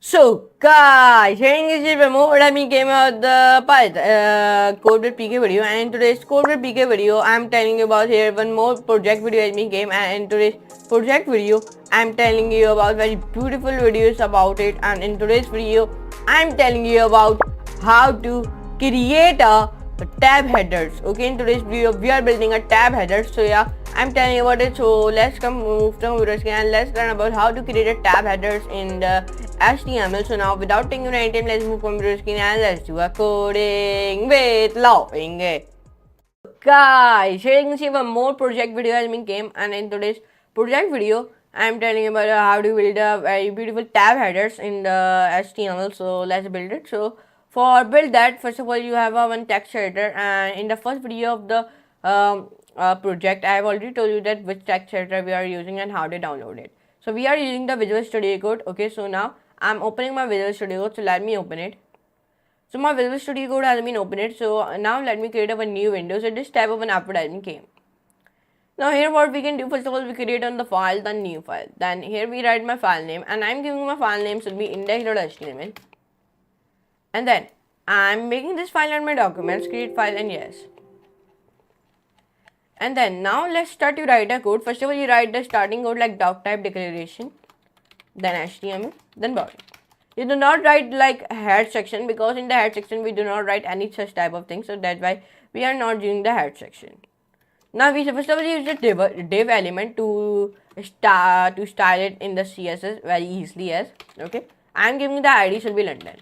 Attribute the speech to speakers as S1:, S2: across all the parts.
S1: So guys, here is the remote let me came out the code with PK video, and in today's code with PK video I'm telling you about here one more project video as me came, and in today's project video I'm telling you about very beautiful videos about it, and in today's video I'm telling you about how to create a tab headers. Okay, in today's video we are building a tab header. So yeah, I'm telling you about it. So let's move to computer screen and let's learn about how to create a tab headers in the HTML. So now without taking any time, let's move computer screen and let's do a coding with laughing. Guys, here you can see one more project video has been came, and in today's project video I'm telling you about how to build a very beautiful tab headers in the HTML. So let's build it. So for build that, first of all you have a one text editor, and in the first video of the project I have already told you that which text editor we are using and how to download it. So we are using the Visual Studio Code. Okay, so now I'm opening my Visual Studio Code, so let me open it. So my Visual Studio Code has been opened. So now let me create a new window. So this type of an advertisement came. Now here what we can do, first of all we create on the file, then new file. Then here we write my file name, and I'm giving my file name should be index.html. And then I'm making this file on my documents, create file, and yes. And then now let's start to write a code. First of all you write the starting code like doc type declaration, then HTML, then body. You do not write like head section, because in the head section we do not write any such type of thing. So that's why we are not using the head section. Now we first of all use the div element to style it in the CSS very easily. As okay, I am giving the ID should be London,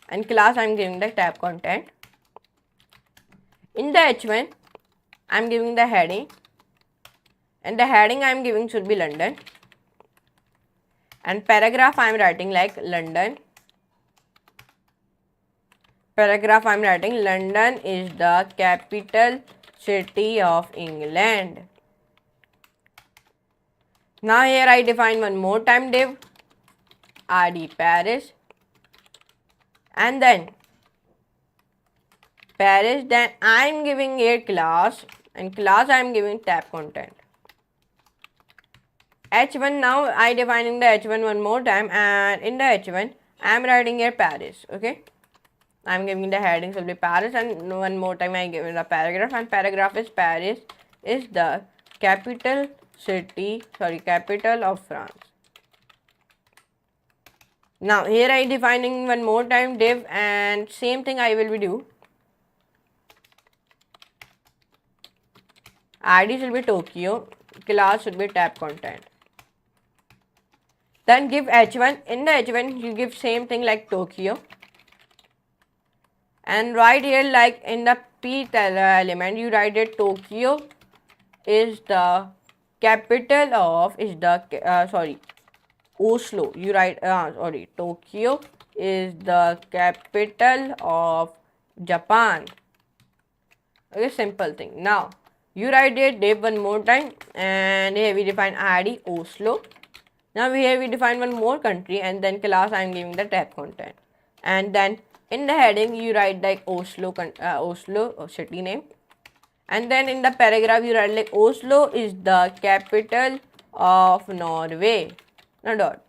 S1: and class I am giving the tab content. In the h1 I am giving the heading, and the heading I am giving should be London. And paragraph I am writing like London. Paragraph I am writing London is the capital city of England. Now here I define one more time div ID Paris, and then Paris. Then I am giving here class, and class I am giving tab content. H1 now I defining the H1 one more time, and in the H1 I am writing here Paris. Okay, I am giving the heading will be Paris, and one more time I give the paragraph, and paragraph is Paris is the capital of France. Now here I defining one more time div, and same thing I will be do. ID should be Tokyo, class should be tab content. Then give h1. In the h1 you give same thing like Tokyo, and right here like in the p element you write it Tokyo is the capital of Oslo. You write Tokyo is the capital of Japan. Okay, simple thing. Now you write it div one more time, and here we define ID Oslo. Now here we define one more country, and then class I am giving the tab content, and then in the heading you write like Oslo city name, and then in the paragraph you write like Oslo is the capital of Norway. Now dot.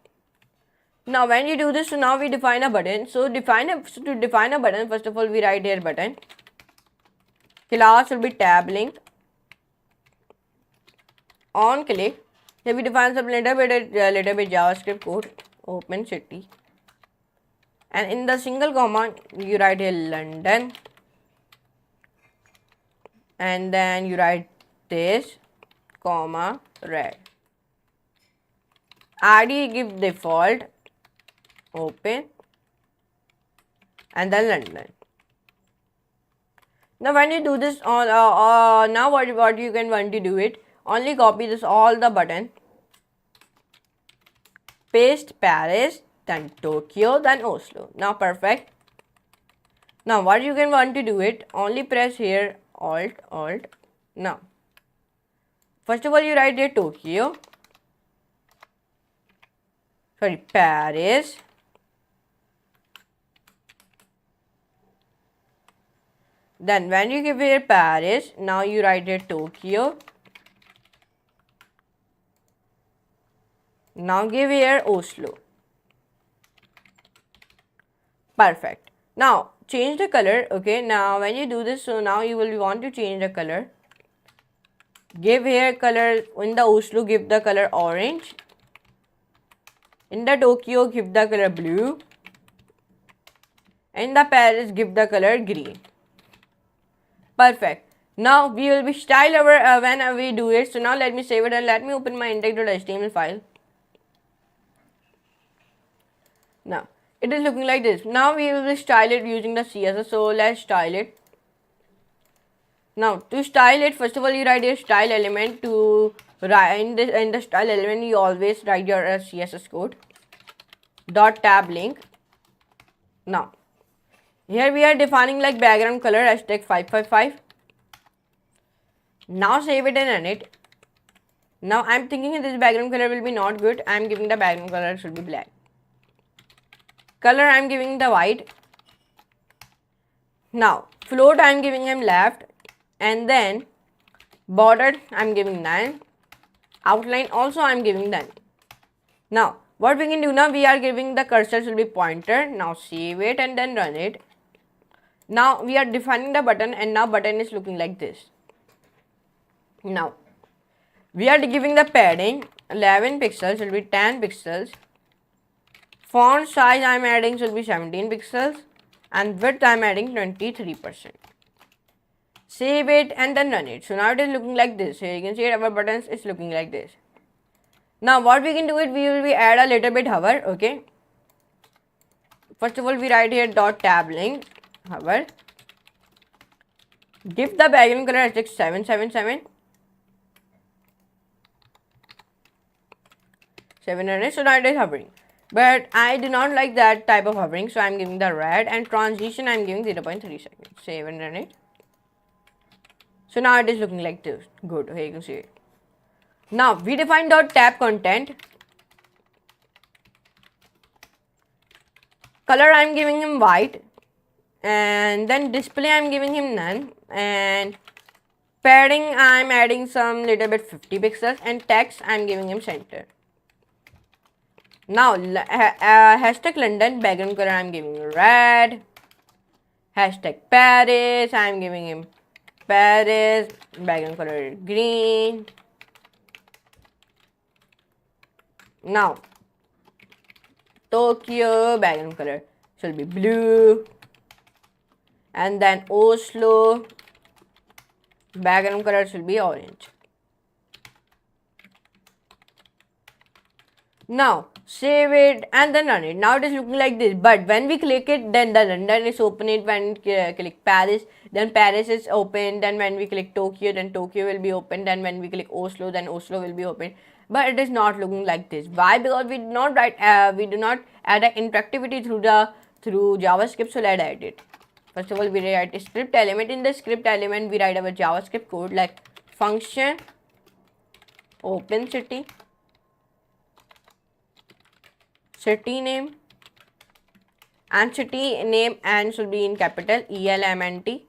S1: Now when you do this, so now we define a button. So to define a button, first of all we write here button. Class will be tab link. On click. Here we define some little bit JavaScript code. Open city, and in the single comma you write here London, and then you write this comma red. ID give default, open, and then London. Now when you do this on now what you can want to do it, only copy this all the button, paste Paris, then Tokyo, then Oslo. Now perfect. Now what you can want to do it, only press here alt. Now first of all you write here Tokyo, Paris, then when you give here Paris, now you write here Tokyo, Now give here Oslo. Perfect. Now change the color. Okay, now when you do this, so now you will want to change the color. Give here color in the Oslo, give the color orange. In the Tokyo, give the color blue. In the Paris, give the color green. Perfect. Now we will be style our when we do it. So now let me save it and let me open my index.html file. Now it is looking like this. Now we will style it using the CSS. So let's style it. Now to style it, first of all you write a style element. To write in the style element you always write your CSS code. Dot tab link. Now here we are defining like background color hashtag 555. Now save it and run it. Now I'm thinking this background color will be not good. I'm giving the background color should be black. Color I'm giving the white. Now float I'm giving him left, and then border I'm giving 9. Outline also I'm giving 9. Now what we can do now, we are giving the cursor should be pointer. Now save it and then run it. Now we are defining the button, and now button is looking like this. Now we are giving the padding 11 pixels should be 10 pixels. Font size I am adding should be 17 pixels, and width I am adding 23%. Save it and then run it. So now it is looking like this. Here you can see our buttons is looking like this. Now what we can do it, we will be add a little bit hover. Okay. First of all we write here dot tab link hover. Give the background color as 777. 700. So now it is hovering. But I do not like that type of hovering, so I am giving the red, and transition I am giving 0.3 seconds. Save and run it. So now it is looking like this. Good. Here you can see it. Now we define dot tab content. Color I am giving him white, and then display I am giving him none, and padding I am adding some little bit 50 pixels, and text I am giving him center. Now hashtag London background color I am giving red. Hashtag Paris I am giving him Paris background color green. Now Tokyo background color should be blue, and then Oslo background color should be orange. Now save it and then run it. Now it is looking like this, but when we click it, then the London is open. It when we click Paris, then Paris is open. Then when we click Tokyo, then Tokyo will be open. Then when we click Oslo, then Oslo will be open. But it is not looking like this. Why? Because we do not write we do not add an interactivity through JavaScript. So let's add it. First of all we write a script element. In the script element we write our JavaScript code like function open city name, and city name and should be in capital ELMNT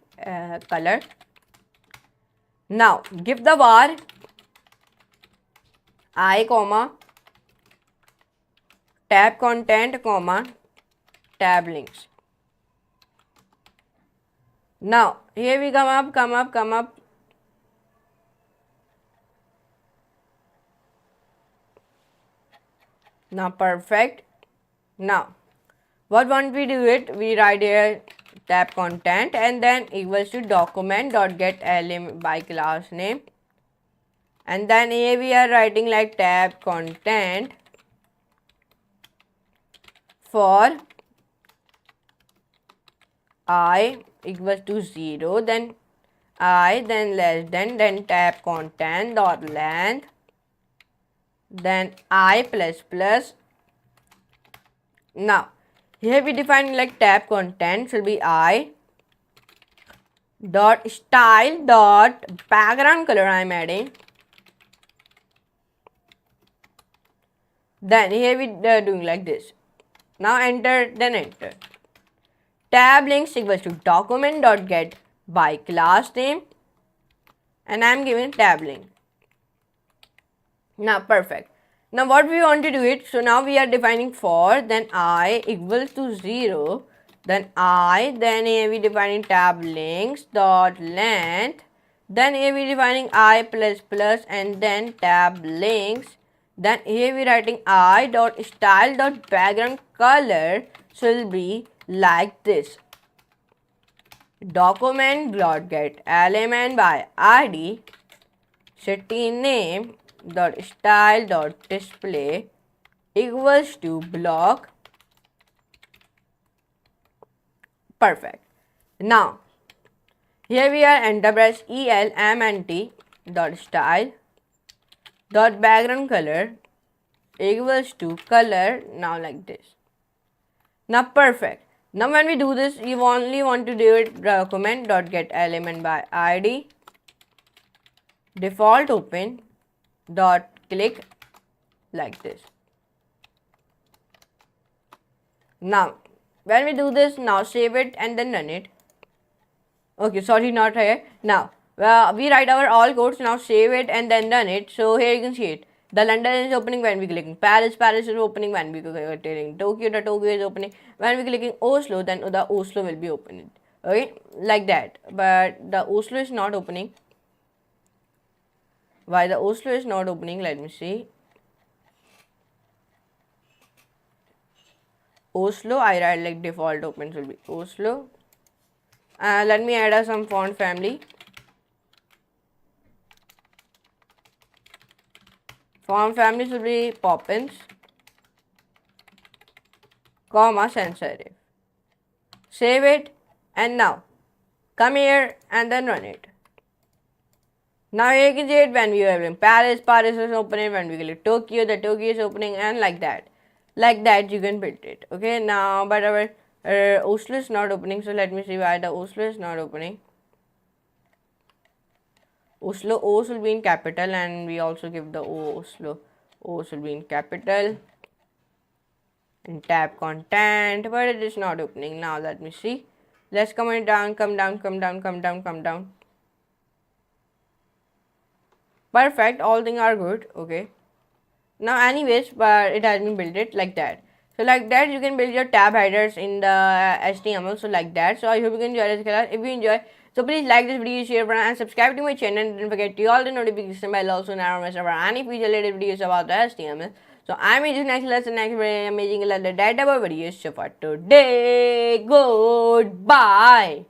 S1: color. Now give the var I comma tab content comma tab links. Now here we come up. Now perfect. Now what want we do it, we write here tab content and then equals to document dot get element by class name, and then here we are writing like tab content for I equals to 0, then I, then less than, then tab content dot length, then I plus plus. Now here we define like tab content should be I dot style dot background color I am adding. Then here we are doing like this. Now enter, then enter. Tab links equals to document dot get by class name, and I am giving tab link. Now perfect. Now what we want to do it, so now we are defining for, then I equals to 0, then then here we defining tab links dot length, then here we defining I plus plus and then tab links, then here we writing I dot style dot background color, so it will be like this. Document dot get element by ID, city name dot style dot display equals to block. Perfect. Now here we are enter press element dot style dot background color equals to color, now like this. Now perfect. Now when we do this, you only want to do it document dot get element by ID default open dot click like this. Now when we do this, now save it and then run it. Okay, sorry, not here. Now we write our all codes, now save it and then run it. So here you can see it. The London is opening when we clicking Paris, Paris is opening when we clicking Tokyo, the Tokyo is opening when we clicking Oslo, then the Oslo will be opening. Okay, like that. But the Oslo is not opening. Why the Oslo is not opening? Let me see. Oslo, I write like default opens will be Oslo. Let me add some font family. Font family will be Poppins, comma sans serif. Save it and now come here and then run it. Now here you can see it when we are having Paris, Paris is opening, when we click Tokyo, the Tokyo is opening, and like that. Like that you can build it. Okay, now but our Oslo is not opening, so let me see why the Oslo is not opening. Oslo, O's will be in capital and we also give the O, Oslo. O's will be in capital. And tab content, but it is not opening. Now let me see. Let's come down, come down, come down, come down, come down. Perfect, all things are good. Okay. Now anyways, but it has been built it like that. So like that you can build your tab headers in the HTML. So like that. So I hope you can enjoy this class. If you enjoy, so please like this video, share and subscribe to my channel. And don't forget to all the notification bell also never miss over any future related videos about the HTML. So I'm meeting next lesson, next very amazing data videos. So for today, goodbye.